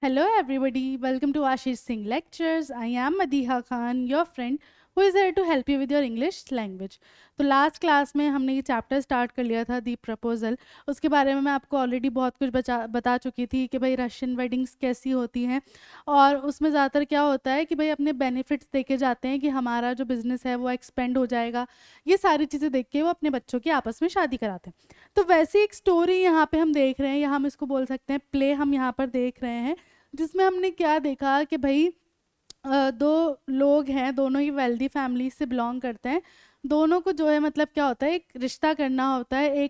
Hello, everybody. Welcome to Ashish Singh Lectures. I am Madiha Khan, your friend who is here to help you with your English language. तो last class में हमने ये chapter start कर लिया था दी proposal. उसके बारे में मैं आपको ऑलरेडी बहुत कुछ बता चुकी थी कि भाई रशियन वेडिंग्स कैसी होती हैं और उसमें ज़्यादातर क्या होता है कि भाई अपने बेनिफिट्स देके जाते हैं कि हमारा जो बिज़नेस है वो एक्सपेंड हो जाएगा। ये सारी चीज़ें देख के वो अपने बच्चों की आपस में शादी कराते हैं। तो वैसी एक स्टोरी यहाँ पे हम देख रहे हैं, या हम इसको बोल सकते हैं प्ले हम यहाँ पर देख रहे हैं, जिसमें हमने क्या देखा कि भाई दो लोग हैं, दोनों ही वेल्दी फैमिली से बिलोंग करते हैं। दोनों को जो है मतलब क्या होता है, एक रिश्ता करना होता है।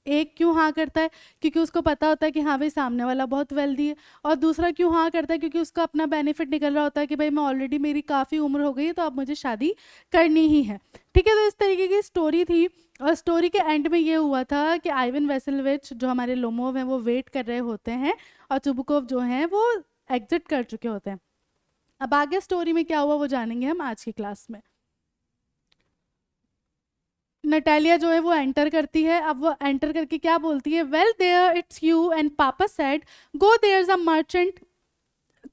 एक क्यों हाँ करता है, क्योंकि उसको पता होता है कि हाँ भाई सामने वाला बहुत वेल्दी है। और दूसरा क्यों हाँ करता है, क्योंकि उसका अपना बेनिफिट निकल रहा होता है कि भाई मैं ऑलरेडी, मेरी काफ़ी उम्र हो गई है तो अब मुझे शादी करनी ही है। ठीक है, तो इस तरीके की स्टोरी थी। और स्टोरी के एंड में ये हुआ था कि आइवन वेसेलोविच जो हमारे लोमोव हैं वो वेट कर रहे होते हैं और चुबुकोव जो हैं वो एग्जिट कर चुके होते हैं। अब आगे स्टोरी में क्या हुआ वो जानेंगे हम आज की क्लास में। नटालिया जो है वो एंटर करती है। अब वो एंटर करके क्या बोलती है, well there it's you and papa said go there is a merchant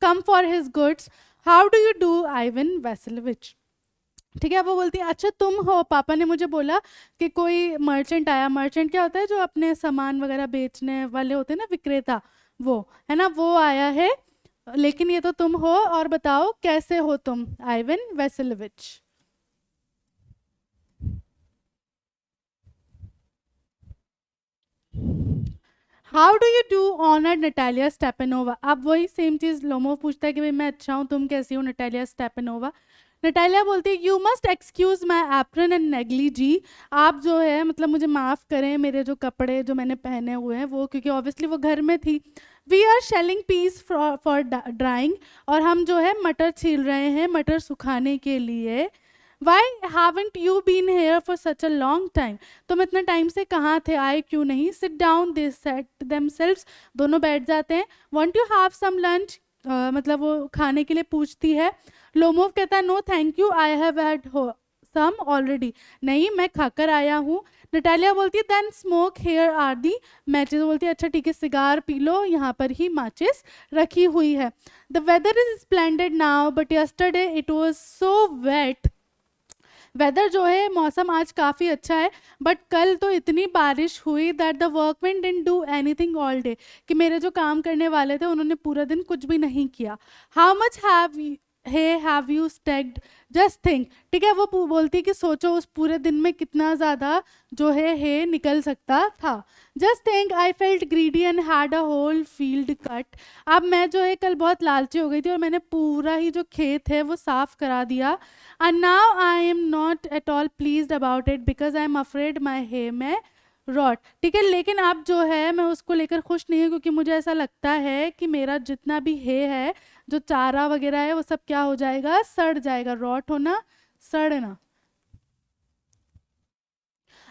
come for his goods, how do you do Ivan Vassilevitch. ठीक है, वो बोलती है अच्छा तुम हो, पापा ने मुझे बोला कि कोई मर्चेंट आया। मर्चेंट क्या होता है, जो अपने सामान वगैरह बेचने वाले होते हैं ना, विक्रेता, वो है ना, वो आया है। लेकिन ये तो तुम हो, और बताओ कैसे हो तुम, Ivan Vassilevitch. How do you do honour Natalia Stepanova. अब वही सेम चीज़ लोमो पूछता है कि भाई मैं अच्छा हूँ, तुम कैसी हो नटालिया स्टेपनोवा। नटालिया बोलती है you must excuse my apron and negligee. आप जो है मतलब मुझे माफ़ करें, मेरे जो कपड़े जो मैंने पहने हुए हैं वो, क्योंकि ऑब्वियसली वो घर में थी। We are shelling peas for drying, और हम जो है मटर छील रहे हैं मटर सुखाने के लिए। Why haven't you been here for such a long time। तुम इतने टाइम से कहाँ थे, आए क्यों नहीं। Sit down they set themselves, दोनों बैठ जाते हैं। Want you have some lunch, मतलब वो खाने के लिए पूछती है। लोमोव कहता है no thank you, I have had some already, नहीं मैं खाकर आया हूँ। नटालिया बोलती है then smoke, here are the matches. बोलती है अच्छा ठीक है, सिगार पी लो, यहाँ पर ही माचिस रखी हुई है। The weather is splendid now but yesterday it was so wet. Weather जो है, मौसम आज काफ़ी अच्छा है, बट कल तो इतनी बारिश हुई that the workman didn't do anything all day, कि मेरे जो काम करने वाले थे उन्होंने पूरा दिन कुछ भी नहीं किया। How much have you stacked, just think. ठीक है, वो बोलती है कि सोचो उस पूरे दिन में कितना ज़्यादा जो है निकल सकता था। Just think I felt greedy and had a whole field cut. अब मैं जो है कल बहुत लालची हो गई थी और मैंने पूरा ही जो खेत है वो साफ करा दिया। And now I am not at all pleased about it because I am afraid my hay में रॉट। ठीक है, लेकिन अब जो है मैं उसको लेकर खुश नहीं हूँ, क्योंकि मुझे ऐसा लगता है कि मेरा जितना भी है जो चारा वगैरह है वो सब क्या हो जाएगा, सड़ जाएगा। रॉट होना, सड़ना।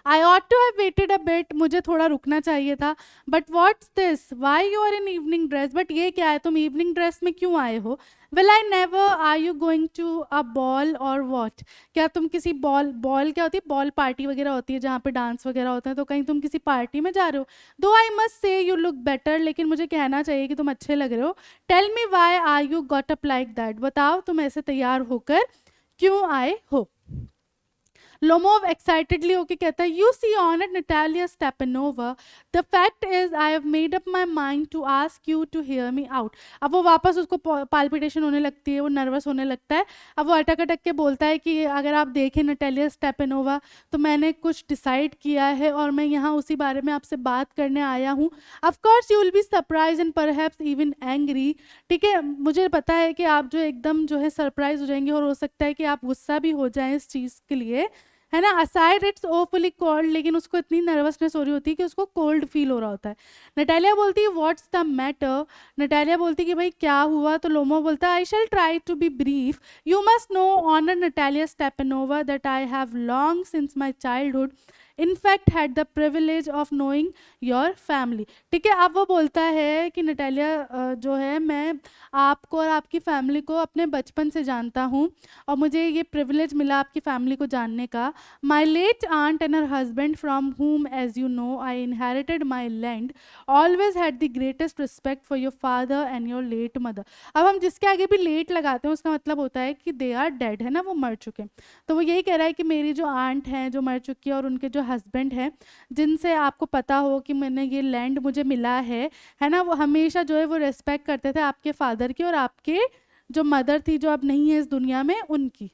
I ought to have waited a bit, मुझे थोड़ा रुकना चाहिए था। But what's this, why you are in evening dress, but ये क्या है, तुम इवनिंग ड्रेस में क्यों आए हो। Well I never, are you going to a ball और वॉट, क्या तुम किसी बॉल, बॉल क्या होती है, बॉल पार्टी वगैरह होती है जहाँ पे डांस वगैरह होते हैं, तो कहीं तुम किसी पार्टी में जा रहे हो। दो I must say you look better, लेकिन मुझे कहना चाहिए कि तुम अच्छे लग रहे हो। Tell me why are you got up like that, बताओ तुम ऐसे तैयार होकर क्यों आए हो। लोमोव एक्साइटेडली होके कहता है you see honour Natalia Stepanova, the fact is I have made up my mind to ask you to hear me out. अब वो वापस उसको पाल्पिटेशन होने लगती है, वो नर्वस होने लगता है। अब वो अटक अटक के बोलता है कि अगर आप देखें नटालिया स्टेपनोवा, तो मैंने कुछ डिसाइड किया है और मैं यहाँ उसी बारे में आपसे बात करने आया हूँ। Of course you will be surprise and perhaps even angry. ठीक है, मुझे पता है कि आप जो एकदम जो है सरप्राइज हो जाएंगे, और हो सकता है कि आप गुस्सा भी हो जाएं इस चीज़ के लिए, है ना। असाइड इट्स ओफुली कोल्ड, लेकिन उसको इतनी नर्वसनेस हो रही होती है कि उसको कोल्ड फील हो रहा होता है। नटालिया बोलती है व्हाट्स द मैटर। नटालिया बोलती है कि भाई क्या हुआ, तो लोमो बोलता है I shall try to be brief. You must know honour Natalia Stepanovna that I have long since my childhood in fact had the privilege of knowing your family. ठीक है, अब वो बोलता है कि नटालिया जो है, मैं आपको और आपकी फैमिली को अपने बचपन से जानता हूँ और मुझे ये प्रिविलेज मिला आपकी फैमिली को जानने का। My late aunt and her husband from whom as you know I inherited my land always had the greatest respect for your father and your late mother। अब हम जिसके आगे भी लेट लगाते हैं उसका मतलब होता है कि दे आर डेड, है ना, वो मर चुके हैं। तो वो यही कह रहा है कि मेरी जो आंट हैं जो मर चुकी है और उनके जो हस्बैंड हैं जिनसे आपको पता हो कि मैंने ये लैंड मुझे मिला है ना, वो हमेशा जो है वो रिस्पेक्ट करते थे आपके फादर की और आपके जो मदर थी जो अब नहीं है इस दुनिया में उनकी।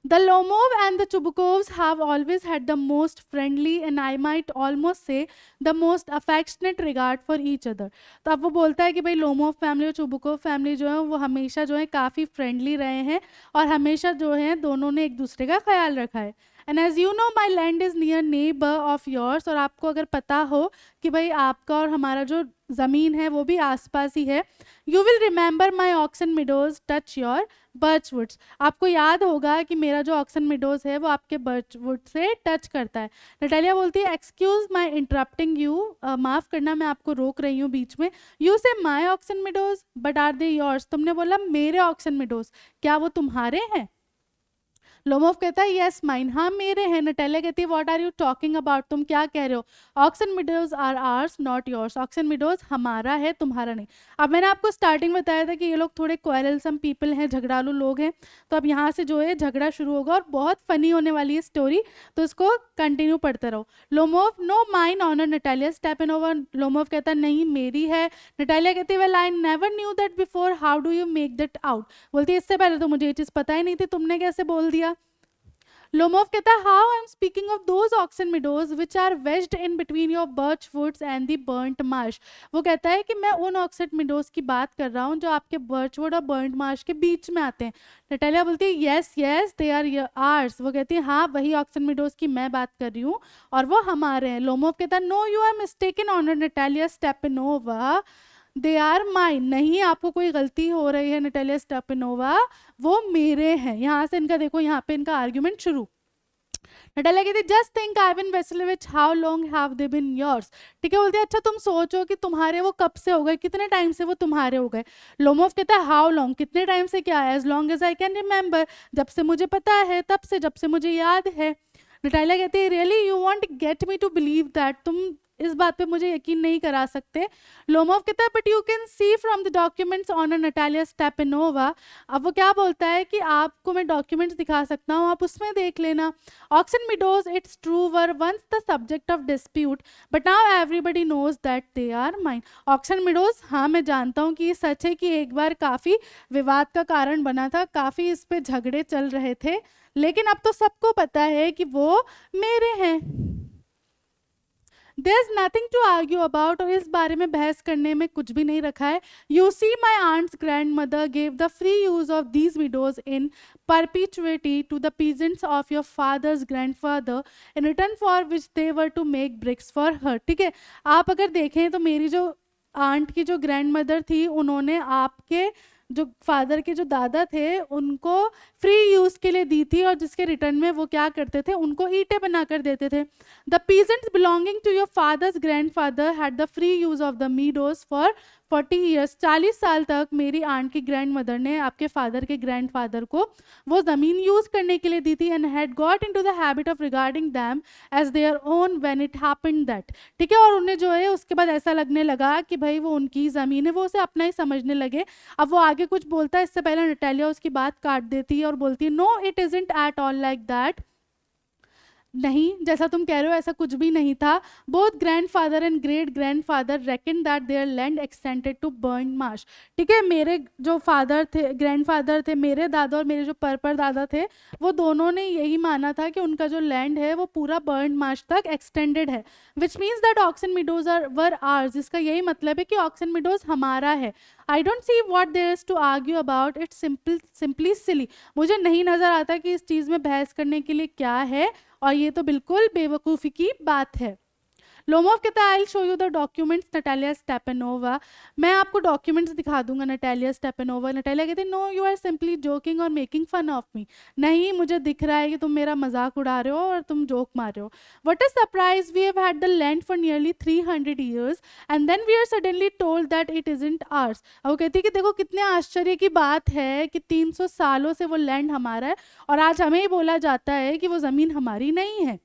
The Lomov and the Chubukovs have always had the most friendly and I might almost say the most affectionate regard for each other। तो अब वो बोलता है कि भाई लोमोव फैमिली और चुबुकोव फैमिली जो है वो हमेशा जो है काफ़ी फ्रेंडली रहे हैं और हमेशा जो है दोनों ने एक दूसरे का ख्याल रखा है। And as you know my land is near neighbour of yours, और आपको अगर पता हो कि भाई आपका और हमारा जो ज़मीन है वो भी आसपास ही है। You will remember my Oxen Meadows touch your birchwoods, आपको याद होगा कि मेरा जो ऑक्सन मिडोज है वो आपके बर्चवुड से टच करता है। नटालिया बोलती है एक्सक्यूज माई इंटरप्टिंग यू, माफ़ करना मैं आपको रोक रही हूँ बीच में। You say my Oxen Meadows but are they yours, तुमने बोला मेरे ऑक्सन मिडोज, क्या वो तुम्हारे हैं? लोमोव कहता है यस माइन, हाँ मेरे हैं। नटालिया कहती है what are you talking about, तुम क्या कह रहे हो? Oxen Meadows are ours not yours, Oxen Meadows हमारा है तुम्हारा नहीं। अब मैंने आपको स्टार्टिंग बताया था कि ये लोग थोड़े क्वेरलसम पीपल हैं, झगड़ालू लोग हैं। तो अब यहाँ से जो है झगड़ा शुरू होगा और बहुत फनी होने वाली है स्टोरी, तो इसको कंटिन्यू पढ़ते रहो। Lomov no mine honour Natalia Stepanova, Lomov कहता नहीं मेरी है। नटालिया कहती है well I never knew that before, how do you make that out, बोलती है इससे पहले तो मुझे ये चीज़ पता ही नहीं थी, तुमने कैसे बोल दिया? लोमोव कहता है how I am speaking of those Oxen Meadows which are wedged in between your birch woods and the burnt marsh, वो कहता है कि मैं उन ऑक्सन मिडोज की बात कर रहा हूँ जो आपके बर्च वुड और बर्न्ट मार्श के बीच में आते हैं। नटालिया बोलती है yes yes they are ours, वो कहती है हाँ वही ऑक्सन मिडोज की मैं बात कर रही हूँ और वो हमारे हैं। लोमोव कहता है no you are mistaken honour Natalia Stepanova, they are mine, नहीं आपको कोई गलती हो रही है नटालिया स्टेपनोवा, वो मेरे हैं। यहाँ से इनका देखो, यहाँ पे इनका आर्ग्यूमेंट शुरू। नटालिया कहती just think Ivan Vassilevitch how long have they been yours, ठीक है, बोलती है अच्छा तुम सोचो कि तुम्हारे वो कब से हो गए, कितने टाइम से वो तुम्हारे हो गए। लोमोव कहता है हाउ लॉन्ग, कितने टाइम से, क्या as long as I can remember, जब से मुझे पता है, तब से, जब से मुझे याद है। नटालिया कहती है really you want get me to believe that, तुम इस बात पे मुझे यकीन नहीं करा सकते। लोमोव कहता है but you can see from the documents on Natalia Stepanova, अब वो क्या बोलता है कि आपको मैं डॉक्यूमेंट्स दिखा सकता हूँ, आप उसमें देख लेना। Oxen Meadows it's true were once the subject of dispute but now everybody knows that they are mine, Oxen Meadows हाँ मैं जानता हूँ कि ये सच है कि एक बार काफ़ी विवाद का कारण बना था, काफ़ी इस पे झगड़े चल रहे थे, लेकिन अब तो सबको पता है कि वो मेरे हैं। There's nothing to argue about, और इस बारे में बहस करने में कुछ भी नहीं रखा है। You see my aunt's grandmother gave the free use of these widows in perpetuity to the peasants of your father's grandfather in return for which they were to make bricks for her, ठीक है। आप अगर देखें तो मेरी जो aunt की जो ग्रैंड मदर थी उन्होंने आपके जो फादर के जो दादा थे उनको फ्री यूज़ के लिए दी थी और जिसके रिटर्न में वो क्या करते थे, उनको ईंटें बना कर देते थे। The peasants belonging to your father's grandfather had the free use of the meadows for 40 years, 40 साल तक मेरी आंट की ग्रैंड मदर ने आपके फादर के ग्रैंड फादर को वो ज़मीन यूज़ करने के लिए दी थी। And had got into the habit of regarding them as their own when it happened that, ठीक है, और उन्हें जो है उसके बाद ऐसा लगने लगा कि भाई वो उनकी ज़मीन है, वो उसे अपना ही समझने लगे। अब वो आगे कुछ बोलता है, इससे पहले नटालिया उसकी बात काट देती है और बोलती है no it isn't at all like that, नहीं जैसा तुम कह रहे हो ऐसा कुछ भी नहीं था। Both grandfather and great grandfather reckon that their land extended to Burn Marsh, ठीक है, मेरे जो फादर थे, ग्रैंड फादर थे, मेरे दादा और मेरे जो पर दादा थे, वो दोनों ने यही माना था कि उनका जो लैंड है वो पूरा बर्न मार्श तक एक्सटेंडेड है, which means that Oxen Meadows are were ours, जिसका यही मतलब है कि ऑक्सन मिडोज हमारा है। I don't see what there is to argue about it, simply silly, मुझे नहीं नज़र आता कि इस चीज़ में बहस करने के लिए क्या है, और ये तो बिल्कुल बेवकूफ़ी की बात है। लोमोव कहता है I show you the documents Natalia Stepanova, मैं आपको डॉक्यूमेंट्स दिखा दूंगा नटालिया स्टेपनोवा। नटालिया कहती है no you are simply joking और मेकिंग फन ऑफ मी, नहीं मुझे दिख रहा है कि तुम मेरा मजाक उड़ा रहे हो और तुम जोक मार रहे हो। What a surprise, we have had the land for nearly 300 years and then we are suddenly told that it isn't ours. वो कहती है कि देखो कितने आश्चर्य की बात है कि 300 सालों से वो लैंड हमारा है और आज हमें ही बोला जाता है कि वो ज़मीन हमारी नहीं है।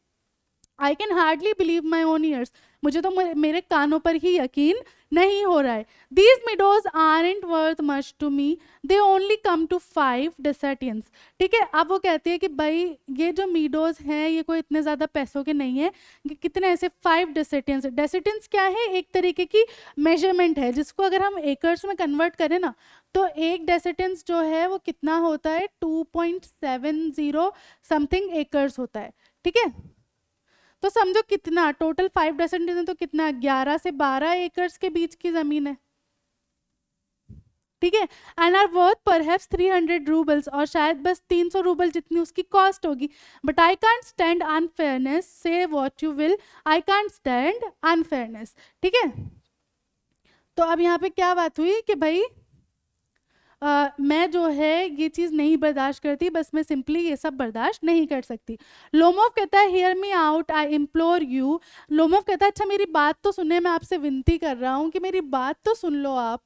I can hardly believe my own years, मुझे तो मेरे कानों पर ही यकीन नहीं हो रहा है। These meadows aren't worth much to me, they only come to 5 desyatins. ठीक है, अब वो कहते हैं कि भाई ये जो मीडोज हैं ये कोई इतने ज़्यादा पैसों के नहीं है, कितने ऐसे 5 डेसेटियंस। डेसेटियंस क्या है, एक तरीके की मेजरमेंट है जिसको अगर हम एकर्स में कन्वर्ट करें ना तो एक डेसेटियंस जो है वो कितना होता है 2.70 समथिंग एकर्स होता है। ठीक है, तो समझो कितना टोटल 5 डेसेटियंस तो कितना 11 से 12 एकर्स के बीच की जमीन है। ठीक है, and are worth perhaps 300 roubles, और शायद बस 300 रूबल जितनी उसकी कॉस्ट होगी। But I can't stand unfairness, say what you will, I can't stand unfairness. ठीक है, तो अब यहाँ पे क्या बात हुई कि भाई मैं जो है ये चीज़ नहीं बर्दाश्त करती, बस मैं सिंपली ये सब बर्दाश्त नहीं कर सकती। लोमोव कहता है here me out I implore you. Lomov कहता है अच्छा मेरी बात तो सुने, मैं आपसे विनती कर रहा हूँ कि मेरी बात तो सुन लो आप।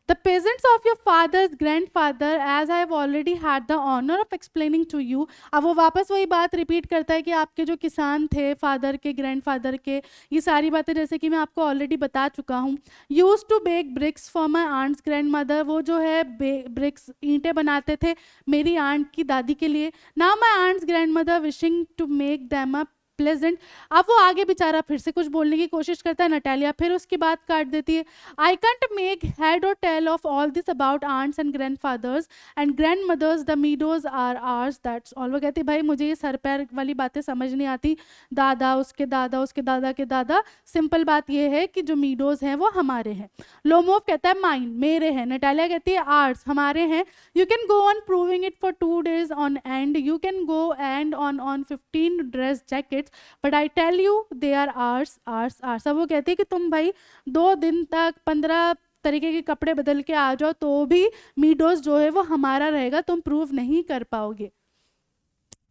The peasants of your father's grandfather, as I have already had the honor of explaining to you। अब वो वापस वही बात रिपीट करता है कि आपके जो किसान थे फादर के ग्रैंडफादर के, ये सारी बातें जैसे कि मैं आपको ऑलरेडी बता चुका हूँ। Use to bake bricks for my aunt's grandmother, वो जो है ब्रिक्स ईंटें बनाते थे मेरी आंट की दादी के लिए। Now my aunt's grandmother wishing to make them a pleasant. अब वो आगे बेचारा फिर से कुछ बोलने की कोशिश करता है, नटालिया फिर उसकी बात काट देती है। आई कैंट मेक हेड और tail of all this about aunts and grandfathers and grandmothers, the meadows are ours, that's all. वो कहती है भाई मुझे ये सर पैर वाली बातें समझ नहीं आती, दादा उसके दादा उसके दादा के दादा, सिंपल बात ये है कि जो मीडोज हैं वो हमारे हैं। लोमोव कहता है माइन, मेरे हैं। नटालिया कहती है आर्स, हमारे हैं। You can go on proving it for 2 days on end, you can go and on 15 dress jacket, but I tell you they are ours ours ours. अब वो कहती है कि तुम भाई 2 दिन तक 15 तरीके के कपड़े बदल के आ जाओ तो भी मीडोज जो है वो हमारा रहेगा, तुम प्रूव नहीं कर पाओगे।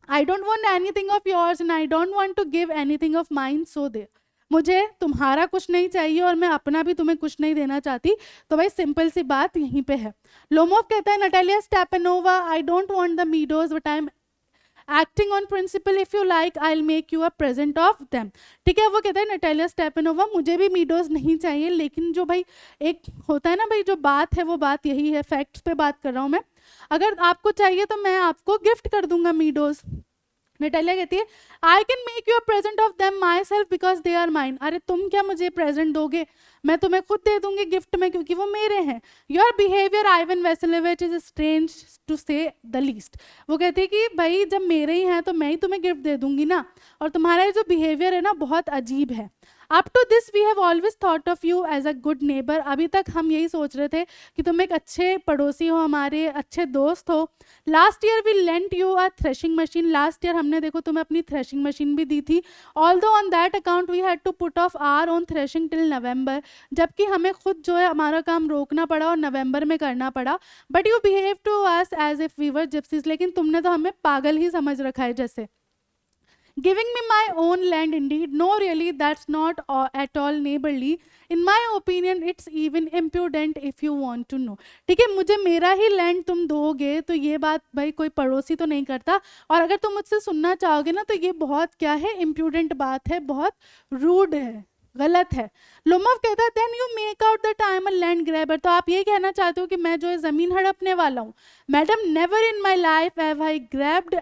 I don't want anything of yours and I don't want to give anything of mine, so they, मुझे तुम्हारा कुछ नहीं चाहिए और मैं अपना भी तुम्हें कुछ नहीं देना चाहती। तो भाई सिंपल सी बात यहीं पे है। लोमोव कहता है Natalia Stepanova I don't want the meadows but I am acting on principle, if you like I will make you a present of them. ठीक है, वो कहता है नटालिया स्टेपनोवा मुझे भी मीडोज नहीं चाहिए, लेकिन जो भाई एक होता है ना भाई जो बात है वो बात यही है, फैक्ट्स पे बात कर रहा हूँ मैं। अगर आपको चाहिए तो मैं आपको गिफ्ट कर दूंगा मीडोज। नटालिया कहती है I can make you a present of them myself because they are mine. अरे तुम क्या मुझे प्रेजेंट दोगे, मैं तुम्हें खुद दे दूंगी गिफ्ट में क्योंकि वो मेरे हैं। Your behaviour Ivan Vassilevitch is strange to say the least. वो कहती है कि भाई जब मेरे ही हैं तो मैं ही तुम्हें गिफ्ट दे दूंगी ना, और तुम्हारा जो बिहेवियर है ना बहुत अजीब है। Up to this we have always thought of you as a good neighbour, अभी तक हम यही सोच रहे थे कि तुम एक अच्छे पड़ोसी हो, हमारे अच्छे दोस्त हो। Last year we lent you a threshing machine, last year हमने देखो तुम्हें अपनी थ्रेशिंग मशीन भी दी थी। Although on that account we had to put off our own threshing till November, जबकि हमें खुद जो है हमारा काम रोकना पड़ा और नवंबर में करना पड़ा। But you behave to us as if we were gypsies, लेकिन तुमने तो हमें पागल ही समझ रखा है जैसे। Giving me my own land indeed, no really that's not at all neighborly, in my opinion it's even impudent if you want to know। ठीक है, मुझे मेरा ही लैंड तुम दोगे तो ये बात भाई कोई पड़ोसी तो नहीं करता, और अगर तुम मुझसे सुनना चाहोगे ना तो ये बहुत क्या है इम्प्यूडेंट बात है, बहुत रूड है, गलत है। लोमोव कहता है then you make out that I am a land grabber, तो आप ये कहना चाहते हो कि मैं जो है जमीन हड़पने वाला हूँ। Madam never in my life have I grabbed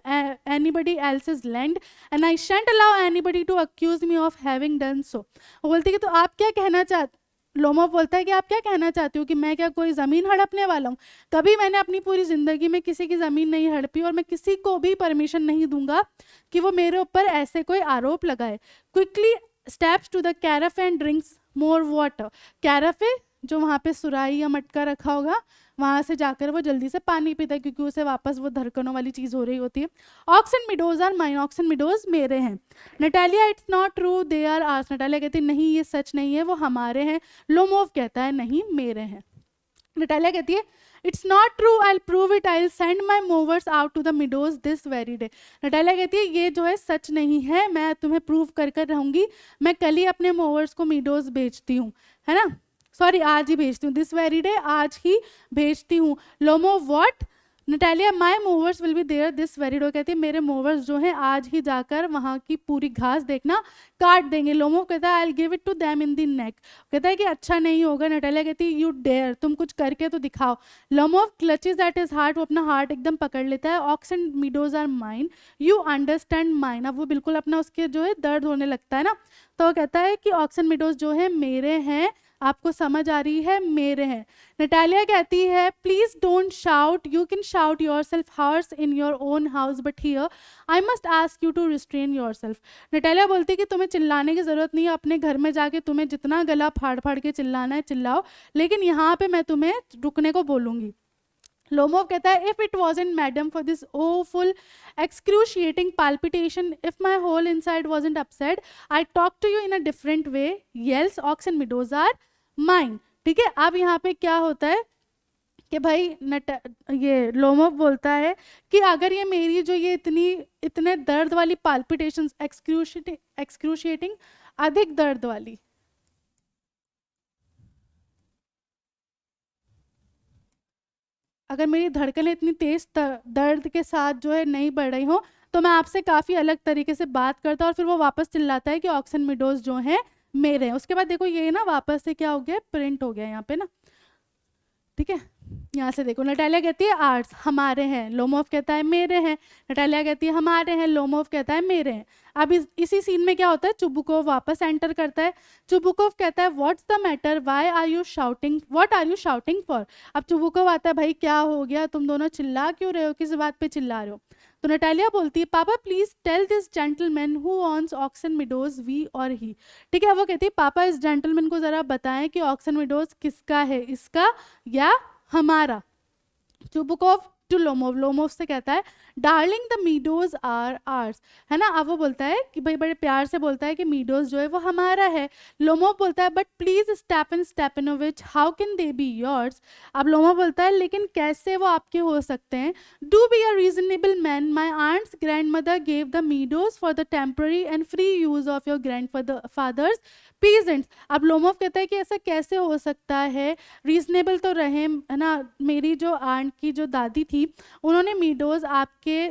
anybody else's land and I shan't allow anybody to accuse me of having done so. वो बोलती है कि तो आप क्या कहना चाहते, लोमोव बोलता है कि आप क्या कहना चाहते हो कि मैं क्या कोई ज़मीन हड़पने वाला हूँ। कभी मैंने अपनी पूरी ज़िंदगी में किसी की ज़मीन नहीं हड़पी और मैं किसी को भी परमिशन नहीं दूंगा कि वो मेरे ऊपर ऐसे कोई आरोप लगाए। Quickly steps to the carafe and drinks more water। कैराफे जो वहाँ पे सुराही या मटका रखा होगा वहाँ से जाकर वो जल्दी से पानी पीता है, क्योंकि उसे वापस वो धड़कनों वाली चीज़ हो रही होती है। Ox and meadows are mine, ox and meadows मेरे हैं। Natalia it's not true they are ours, Natalia कहती है नहीं ये सच नहीं है, वो हमारे हैं। लोमोव कहता है नहीं मेरे हैं। नटालिया कहती है it's not true, I prove it, I send my mowers out to the meadows this very day. Natalia कहती है ये जो है सच नहीं है, मैं तुम्हें प्रूव कर कर रहूंगी, मैं कल ही अपने मूवर्स को मिडोज भेजती हूँ, है ना, सॉरी आज ही भेजती हूँ, दिस वेरी डे आज ही भेजती हूँ। Lomov what, Natalya my mowers will be there this very day, कहती है मेरे मूवर्स जो हैं आज ही जाकर वहाँ की पूरी घास देखना काट देंगे। लोमो कहता है I will give it to them in the neck, कहता है कि अच्छा नहीं होगा। नटालिया कहती है यू डेयर, तुम कुछ करके तो दिखाओ। Lomov clutches at his heart, वो अपना हार्ट एकदम पकड़ लेता है। Ox and meadows are mine, you understand mine, अब वो बिल्कुल अपना उसके जो है दर्द होने लगता है ना, तो वो कहता है कि ऑक्स एंड मिडोज जो है मेरे हैं, आपको समझ आ रही है, मेरे हैं। नटालिया कहती है please don't shout, you can shout yourself hoarse in your own house but here I must ask you to restrain yourself. Natalia बोलती है कि तुम्हें चिल्लाने की जरूरत नहीं है, अपने घर में जाके तुम्हें जितना गला फाड़ फाड़ के चिल्लाना है चिल्लाओ, लेकिन यहाँ पे मैं तुम्हें रुकने को बोलूंगी। लोमोव कहता है if it wasn't madam for this awful excruciating palpitation, if my whole inside wasn't upset, I talk to you in a different way, yells ox and meadows are mine। ठीक है, अब यहाँ पे क्या होता है कि भाई ये लोमोव बोलता है कि अगर ये मेरी जो ये इतने दर्द वाली पाल्पिटेशंस, एक्सक्रूशिएटिंग अधिक दर्द वाली, अगर मेरी धड़कनें इतनी तेज दर्द के साथ जो है नहीं बढ़ रही हो तो मैं आपसे काफ़ी अलग तरीके से बात करता, और फिर वो वापस चिल्लाता है कि ऑक्स एंड मिडोज जो हैं मेरे हैं। उसके बाद देखो ये ना वापस से क्या हो गया, प्रिंट हो गया यहाँ पे ना, ठीक है, यहाँ से देखो। नटालिया कहती है आर्ट्स हमारे हैं, लोमोव कहता है मेरे हैं। नटालिया कहती है हमारे हैं, लोमोव कहता है मेरे हैं। अब इसी सीन में क्या होता है, चुबुकोव वापस एंटर करता है। चुबुकोव कहता है what's the matter, why are you shouting, what are you shouting for. अब चुबुकोव आता है भाई क्या हो गया, तुम दोनों चिल्ला क्यों रहे हो, किस बात पे चिल्ला रहे हो। तो नटालिया बोलती है papa please tell this gentleman who owns Oxen Meadows, we or he. ठीक है, वो कहती है पापा इस जेंटलमैन को जरा बताएं कि ऑक्सन मिडोज किसका है, इसका या हमारा। चुबुकोव टू लोमोव, लोमोव से कहता है darling the meadows are ours, है ना। अब वो बोलता है कि भाई बड़े प्यार से बोलता है कि मीडोज जो है वो हमारा है। लोमोव बोलता है but please Stefan Stepanovich how can they be yours. अब लोमोव बोलता है लेकिन कैसे वो आपके हो सकते हैं। Do be a reasonable man, my aunt's grandmother gave the meadows for the temporary and free use of your grandfather's peasants. अब लोमोव कहता है कि ऐसा कैसे हो सकता है, रीजनेबल तो रहे, है ना, मेरी जो आंट की जो दादी थी उन्होंने मीडोज आपके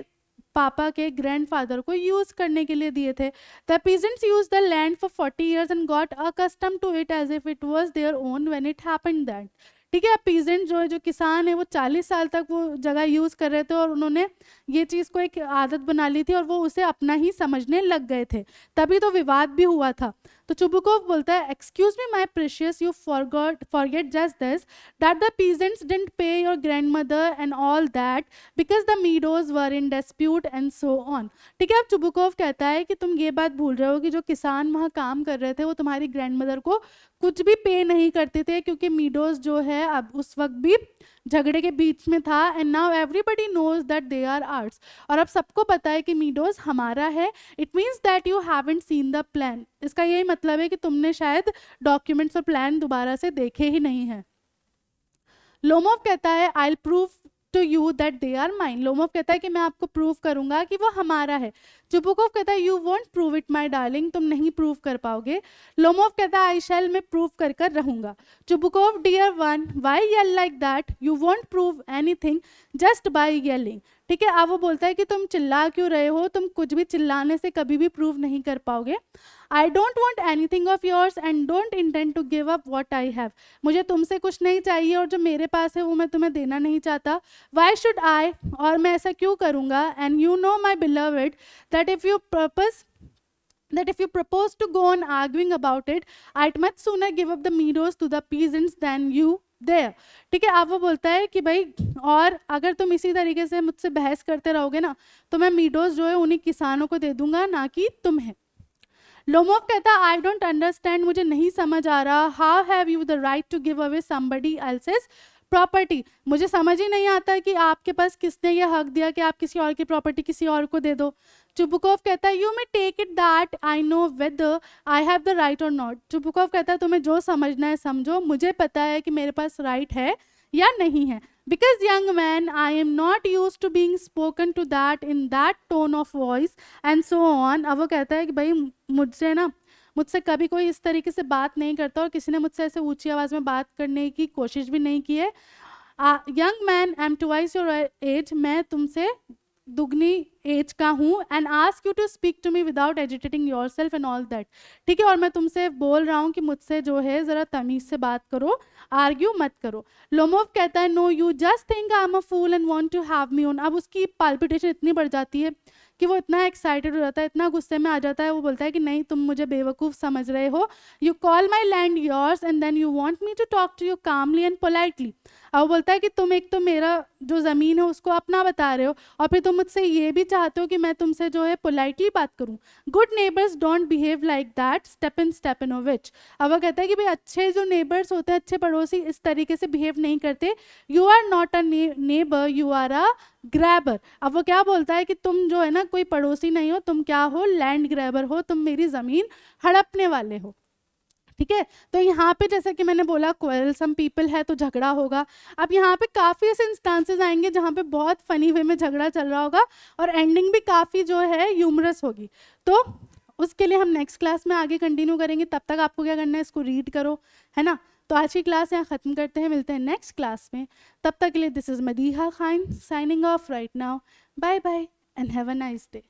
पापा के ग्रैंडफादर को यूज करने के लिए दिए थे। The peasants use the land for 40 years and got accustomed to it as if it was their own when it happened that. ठीक है, पीजेंट जो है, जो किसान है, वो 40 साल तक वो जगह यूज कर रहे थे और उन्होंने ये चीज़ को एक आदत बना ली थी और वो उसे अपना ही समझने लग गए थे, तभी तो विवाद भी हुआ था। तो चुबुकोव बोलता है excuse me my precious, you forget just this that the peasants didn't pay your grandmother and all that because the meadows were in dispute and so on. ठीक है, अब चुबुकोव कहता है कि तुम ये बात भूल रहे हो कि जो किसान वहाँ काम कर रहे थे वो तुम्हारी ग्रैंडमदर को कुछ भी पे नहीं करते थे, क्योंकि मीडोज जो है अब उस वक्त भी झगड़े के बीच में था। And now everybody knows that they are ours, और अब सबको पता है कि मीडोज हमारा है। It means that you haven't seen the plan, इसका यही मतलब है कि तुमने शायद डॉक्यूमेंट्स और प्लान दोबारा से देखे ही नहीं है। लोमोव कहता है I will prove to you that they are mine. Lomov कहता है कि मैं आपको प्रूव करूंगा कि वो हमारा है। चुबुकोव कहता है you won't prove it my darling, तुम नहीं प्रूव कर पाओगे। लोमोव कहता है आई शैल, मैं प्रूव कर कर रहूंगा। Chubukov dear one why yell like that, you won't prove anything just by yelling. ठीक है, अब वो बोलता है कि तुम चिल्ला क्यों रहे हो, तुम कुछ भी चिल्लाने से कभी भी प्रूव नहीं कर पाओगे। I don't want anything of yours and don't intend to give up what I have, मुझे तुमसे कुछ नहीं चाहिए और जो मेरे पास है वो मैं तुम्हें देना नहीं चाहता। वाई शुड आई, और मैं ऐसा क्यों करूँगा। And you know my beloved that if you propose to go on arguing about it, I'd much sooner give up the meadows to the peasants than you there। ठीक है, अब वो बोलता है कि भाई और अगर तुम इसी तरीके से मुझसे बहस करते रहोगे ना तो मैं मीडोज जो है उन्हीं किसानों को दे दूंगा, ना कि तुम्हें। लोमोव कहता है आई डोंट अंडरस्टैंड, मुझे नहीं समझ आ रहा, how have you the right to give away somebody else's property, मुझे समझ ही नहीं आता कि आपके पास किसने ये हक दिया कि आप किसी और की प्रॉपर्टी किसी और को दे दो। चुबुकोव कहता है you may take it that I know whether I have the right or not. Chubukov कहता है तुम्हें जो समझना है समझो, मुझे पता है कि मेरे पास राइट है या नहीं है। Because young man I am not use to being spoken to that in that tone of voice and so on. अब वो कहता है कि भाई मुझसे कभी कोई इस तरीके से बात नहीं करता और किसी ने मुझसे ऐसे ऊंची आवाज़ में बात करने की कोशिश भी नहीं की है। Young man I am twice your age, मैं तुमसे दुगनी एज का हूँ, and ask you to speak to me without agitating yourself and all that. ठीक है, और मैं तुमसे बोल रहा हूँ कि मुझसे जो है ज़रा तमीज़ से बात करो, आर्ग्यू मत करो। लोमोव कहता है no you just think I am a fool and want to have me on. अब उसकी पाल्पिटेशन इतनी बढ़ जाती है कि वो इतना एक्साइटेड हो जाता है, इतना गुस्से में आ जाता है, वो बोलता है कि नहीं तुम मुझे बेवकूफ़ समझ रहे हो, you call my land yours and then you want me to talk to you calmly and politely. अब वो बोलता है कि तुम एक तो मेरा जो ज़मीन है उसको अपना बता रहे हो और फिर तुम मुझसे ये भी चाहते हो कि मैं तुमसे जो है पोलाइटली बात करूं। Good neighbours don't behave like that स्टेपन स्टेपनोविच। अब वो कहता है कि भाई अच्छे जो नेबर्स होते हैं, अच्छे पड़ोसी इस तरीके से बिहेव नहीं करते। You are not a neighbour, you are a grabber. अब वो क्या बोलता है कि तुम जो है ना कोई पड़ोसी नहीं हो, तुम क्या हो, लैंड ग्रैबर हो, तुम मेरी ज़मीन हड़पने वाले हो। ठीक है, तो यहाँ पे जैसे कि मैंने बोला क्वेरलसम पीपल है तो झगड़ा होगा। अब यहाँ पे काफ़ी ऐसे इंस्टांसेस आएंगे जहाँ पे बहुत फनी वे में झगड़ा चल रहा होगा और एंडिंग भी काफ़ी जो है ह्यूमरस होगी। तो उसके लिए हम नेक्स्ट क्लास में आगे कंटिन्यू करेंगे। तब तक आपको क्या करना है, इसको रीड करो, है ना। तो आज की क्लास यहाँ ख़त्म करते हैं, मिलते हैं नेक्स्ट क्लास में। तब तक के लिए this is Madiha Khan signing off right now. Bye bye and have a nice day.